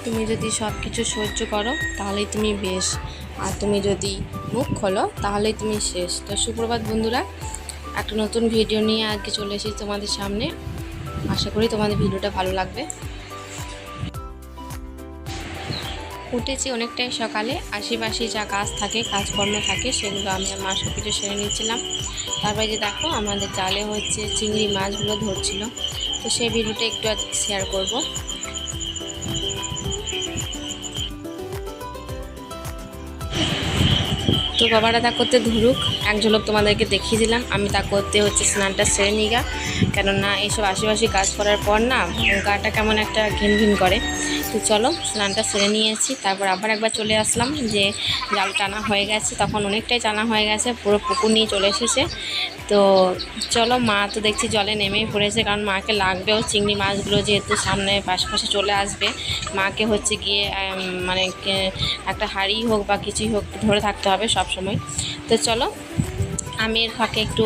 তুমি যদি সব কিছু সহ্য করো তাহলেই তুমি বেশ, আর তুমি যদি মুখ খোলো তাহলেই তুমি শেষ। তো সুপ্রভাত বন্ধুরা, একটা নতুন ভিডিও নিয়ে আজকে চলে এসেছি তোমাদের সামনে। আশা করি তোমাদের ভিডিওটা ভালো লাগবে। উঠেছি অনেকটাই সকালে, আশেপাশে যা কাজ থাকে, কাজকর্ম থাকে, সেগুলো আমি আর মা সব কিছু সেরে নিচ্ছিলাম। তারপরে যে দেখো আমাদের জালে হচ্ছে চিংড়ি মাছগুলো ধরছিল, তো সেই ভিডিওটা একটু আজকে শেয়ার করব। তো বাবারা তা করতে ধরুক, এক ঝলক তোমাদেরকে দেখিয়ে দিলাম। আমি তা করতে হচ্ছে স্নানটা সেরে নিগা, কেননা এইসব আশেপাশে কাজ করার পর না গাটা কেমন একটা ঘিন ঘিন করে। তো চলো স্নানটা সেরে নিয়েছি, তারপর আবার একবার চলে আসলাম যে জাল টানা হয়ে গেছে, তখন অনেকটাই টানা হয়ে গেছে, পুরো পুকুর নিয়ে চলে এসেছে। তো চলো, মা তো দেখছি জলে নেমেই পড়েছে, কারণ মাকে লাগবেও চিংড়ি মাছগুলো, যেহেতু সামনে পাশে চলে আসবে। মাকে হচ্ছে গিয়ে মানে একটা হাঁড়ি হোক বা কিছুই হোক ধরে থাকতে হবে সব সময়। তো চলো, আমি এর ফাঁকে একটু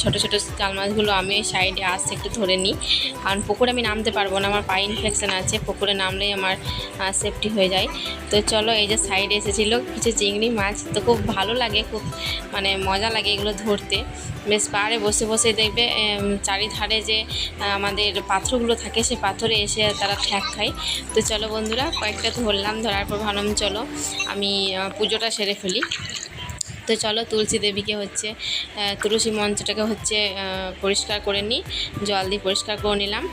ছোটো ছোটো জাল মাছগুলো আমি সাইডে আসতে একটু ধরে নিই, কারণ পুকুরে আমি নামতে পারবো না, আমার পায়ে ইনফেকশান আছে, পুকুরে নামলেই আমার সেফটি হয়ে যায়। তো চলো, এই যে সাইডে এসেছিলো কিছু চিংড়ি মাছ, তো খুব ভালো লাগে, খুব মানে মজা লাগে এগুলো ধরতে। বেশ পাড়ে বসে বসে দেখবে চারিধারে যে আমাদের পাথরগুলো থাকে, সে পাথরে এসে তারা ঠ্যাক খায়। তো চলো বন্ধুরা, কয়েকটা ধরলাম, ধরার পর ভাবলাম চলো আমি পুজোটা সেরে ফেলি। তো চলো, তুলসী দেবীকে হচ্ছে তুলসী মঞ্চটাকে হচ্ছে পরিষ্কার করে নিই, জল দিয়ে পরিষ্কার করে নিলাম।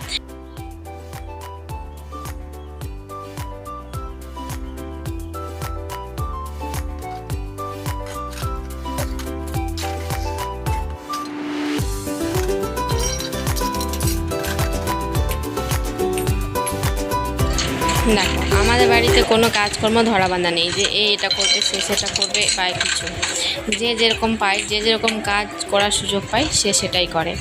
দেখো, আমাদের বাড়িতে কোনো কাজকর্ম ধরা বাঁধা নেই যে এটা করবে সে সেটা করবে বা কিছু। যে যেরকম পায়, যে যেরকম কাজ করার সুযোগ পায়, সে সেটাই করে।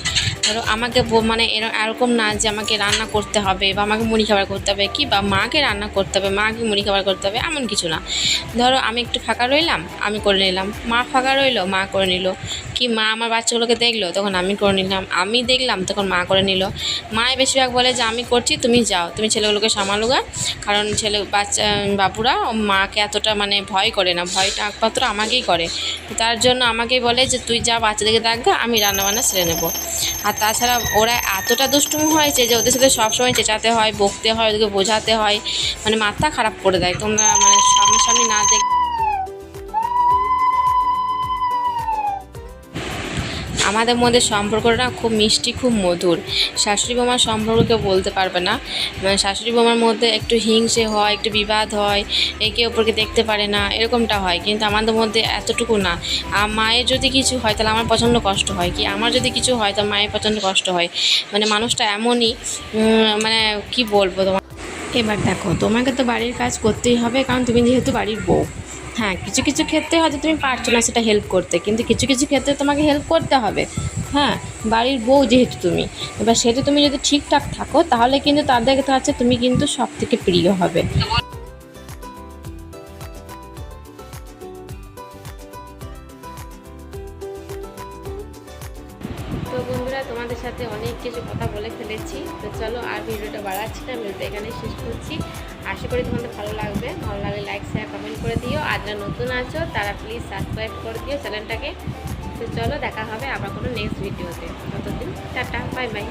ধরো আমাকে মানে এরকম না যে আমাকে রান্না করতে হবে বা আমাকে মুড়ি খাবার করতে হবে, কি বা মাকে রান্না করতে হবে, মাকে মুড়ি খাবার করতে হবে, এমন কিছু না। ধরো আমি একটু ফাঁকা রইলাম, আমি করে নিলাম, মা ফাঁকা রইলো, মা করে নিল, কি মা আমার বাচ্চাগুলোকে দেখলো, তখন আমি করে নিলাম, আমি দেখলাম তখন মা করে নিল। মায়ে বেশিরভাগ বলে যে আমি করছি, তুমি যাও, তুমি ছেলেগুলোকে সামালুগা, কারণ বাবুরা মাকে এতটা মানে ভয় করে না, ভয়টা একমাত্র আমাকেই করে। তার জন্য আমাকেই বলে যে তুই যা, বাচ্চাদেরকে দেখবে, আমি রান্নাবান্না সেরে নেবো। আর তাছাড়া ওরা এতটা দুষ্টুমি হয়েছে যে ওদের সাথে সবসময় চেঁচাতে হয়, বকতে হয়, ওদেরকে বোঝাতে হয়, মানে মাথা খারাপ করে দেয়। তোমরা মানে সামনাসামনি না দেখ, আমাদের মধ্যে সম্পর্কটা খুব মিষ্টি, খুব মধুর। শাশুড়ি বৌমার সম্পর্ককে বলতে পারবে না, মানে শাশুড়ি বৌমার মধ্যে একটু হিংসে হয়, একটু বিবাদ হয়, একে অপরকে দেখতে পারে না, এরকমটা হয়। কিন্তু আমাদের মধ্যে এতটুকু না। মায়ের যদি কিছু হয় তাহলে আমার প্রচণ্ড কষ্ট হয়, কি আমার যদি কিছু হয় তো মায়ের প্রচণ্ড কষ্ট হয়। মানে মানুষটা এমনই, মানে কি বলবো তোমার। এবার দেখো, তোমাকে তো বাড়ির কাজ করতেই হবে, কারণ তুমি যেহেতু বাড়ির বউ। হ্যাঁ, কিছু কিছু ক্ষেত্রে হয়তো তুমি পারছো না সেটা হেল্প করতে, কিন্তু কিছু কিছু ক্ষেত্রে তোমাকে হেল্প করতে হবে। হ্যাঁ, বাড়ির বউ যেহেতু তুমি, এবার সেটা তুমি যদি ঠিকঠাক থাকো তাহলে কিন্তু তাদের কাছে তুমি কিন্তু সব থেকে প্রিয় হবে। তো বন্ধুরা, তোমাদের সাথে অনেক কিছু কথা বলে ফেলেছি, তো চলো আর ভিডিওটা বাড়াচ্ছি না, ভিডিওটা এখানে শেষ করছি। আশা করি তোমাদের ভালো লাগবে, ভালো লাগলে লাইক শেয়ার কমেন্ট করে দিও, আর যারা নতুন আছো তারা প্লিজ সাবস্ক্রাইব করে দিও চ্যানেলটাকে। তো চলো, দেখা হবে আবার কোনো নেক্সট ভিডিওতে, ততদিন টাটা, বাই বাই।